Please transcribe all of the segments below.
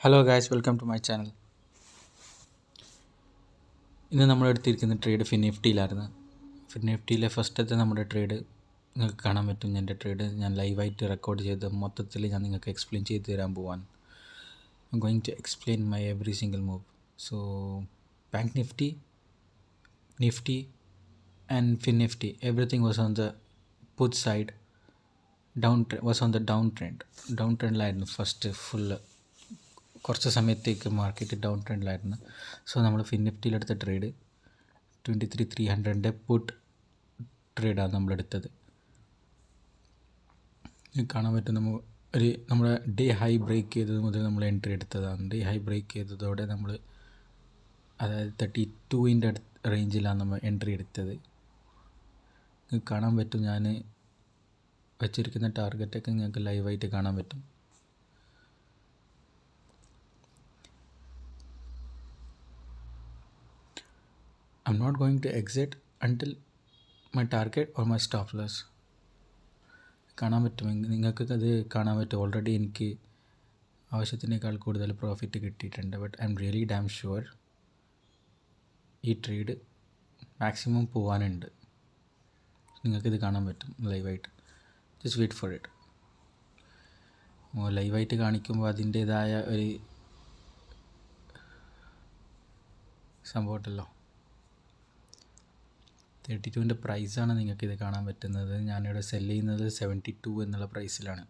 Hello guys, welcome to my channel. ഇന്ന് നമ്മൾ എടുത്തിരിക്കുന്ന ട്രേഡ് ഫിൻനിഫ്റ്റിയിലായിരുന്നു. ഫിൻനിഫ്റ്റിയിലെ ഫസ്റ്റത്തെ നമ്മുടെ ട്രേഡ് നിങ്ങൾക്ക് കാണാൻ പറ്റും. എൻ്റെ ട്രേഡ് ഞാൻ ലൈവായിട്ട് റെക്കോർഡ് ചെയ്ത് മൊത്തത്തിൽ ഞാൻ നിങ്ങൾക്ക് എക്സ്പ്ലെയിൻ ചെയ്ത് തരാൻ പോവാൻ. I am going to explain my every single move. So Bank Nifty and FinNifty, everything was on the put side. Was on the down ട്രെൻഡിലായിരുന്നു ഫസ്റ്റ് ഫുള്ള്. കുറച്ച് സമയത്തേക്ക് മാർക്കറ്റ് ഡൗൺ ട്രെൻഡിലായിരുന്നു. സോ നമ്മൾ ഫിൻനിഫ്റ്റിയിലെടുത്ത ട്രേഡ് 23,300 പുട്ട് ട്രേഡാണ് നമ്മളെടുത്തത്. കാണാൻ പറ്റും, നമ്മുടെ ഡേ ഹൈ ബ്രേക്ക് ചെയ്തത് മുതൽ നമ്മൾ എൻട്രി എടുത്തതാണ്. ഡേ ഹൈ ബ്രേക്ക് ചെയ്തതോടെ നമ്മൾ, അതായത് 32ൻ്റെ റേഞ്ചിലാണ് നമ്മൾ എൻട്രി എടുത്തത്. കാണാൻ പറ്റും, ഞാൻ വെച്ചിരിക്കുന്ന ടാർഗറ്റൊക്കെ നിങ്ങൾക്ക് ലൈവായിട്ട് കാണാൻ പറ്റും. I'm not going to exit until my target or my stop loss. കാണാൻ പറ്റും, നിങ്ങൾക്കൊക്കെ അത് കാണാൻ പറ്റും. ഓൾറെഡി എനിക്ക് ആവശ്യത്തിനേക്കാൾ കൂടുതൽ പ്രോഫിറ്റ് കിട്ടിയിട്ടുണ്ട്. But I'm really damn sure ഈ ട്രേഡ് മാക്സിമം പോകാനുണ്ട്. നിങ്ങൾക്കിത് കാണാൻ പറ്റും ലൈവായിട്ട്. Just wait for it. ലൈവായിട്ട് കാണിക്കുമ്പോൾ അതിൻ്റേതായ ഒരു സംഭവം ഉണ്ടല്ലോ. 32ൻ്റെ പ്രൈസാണ് നിങ്ങൾക്കിത് കാണാൻ പറ്റുന്നത്. ഞാനിവിടെ സെല് ചെയ്യുന്നത് 72 എന്നുള്ള പ്രൈസിലാണ്.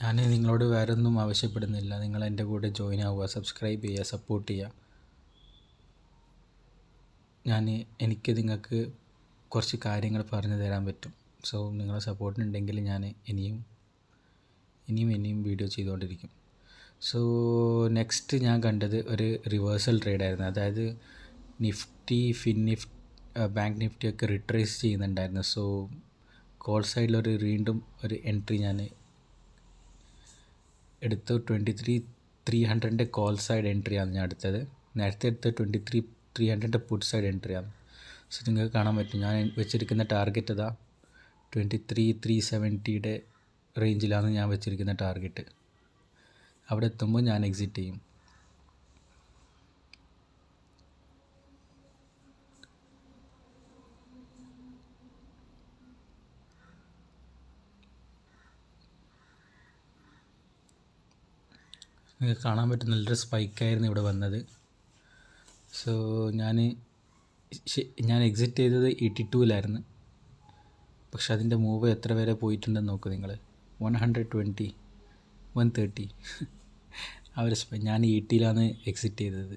ഞാൻ നിങ്ങളോട് വേറെ ഒന്നും ആവശ്യപ്പെടുന്നില്ല. നിങ്ങൾ എൻ്റെ കൂടെ ജോയിൻ ആവുക, സബ്സ്ക്രൈബ് ചെയ്യുക, സപ്പോർട്ട് ചെയ്യുക. എനിക്ക് നിങ്ങൾക്ക് കുറച്ച് കാര്യങ്ങൾ പറഞ്ഞു തരാൻ പറ്റും. സോ നിങ്ങളെ സപ്പോർട്ടിനുണ്ടെങ്കിൽ ഞാൻ ഇനിയും വീഡിയോ ചെയ്തുകൊണ്ടിരിക്കും. സോ നെക്സ്റ്റ് ഞാൻ കണ്ടത് ഒരു റിവേഴ്സൽ ട്രേഡായിരുന്നു. അതായത് ബാങ്ക് നിഫ്റ്റിയൊക്കെ റിട്രേസ് ചെയ്യുന്നുണ്ടായിരുന്നു. സോ കോൾ സൈഡിലൊരു വീണ്ടും ഒരു എൻട്രി ഞാൻ എടുത്തു. 23,300 കോൾ സൈഡ് എൻട്രിയാണ് ഞാൻ എടുത്തത്. നേരത്തെ എടുത്ത 23,300 പുട്ട് സൈഡ് എൻട്രിയാണ്. സോ നിങ്ങൾക്ക് കാണാൻ പറ്റും, ഞാൻ വെച്ചിരിക്കുന്ന ടാർഗറ്റ് അതാ 23,370 റേഞ്ചിലാണ് ഞാൻ വെച്ചിരിക്കുന്ന ടാർഗറ്റ്. അവിടെ എത്തുമ്പോൾ ഞാൻ എക്സിറ്റ് ചെയ്യും. നിങ്ങൾക്ക് കാണാൻ പറ്റും, നല്ലൊരു സ്പൈക്കായിരുന്നു ഇവിടെ വന്നത്. സോ ഞാൻ എക്സിറ്റ് ചെയ്തത് 82-ലായിരുന്നു. പക്ഷെ അതിൻ്റെ മൂവ് എത്ര വരെ പോയിട്ടുണ്ടെന്ന് നോക്കൂ നിങ്ങൾ. 120, 130 ആ ഒരു ഞാൻ 80-ലാണ് എക്സിറ്റ് ചെയ്തത്.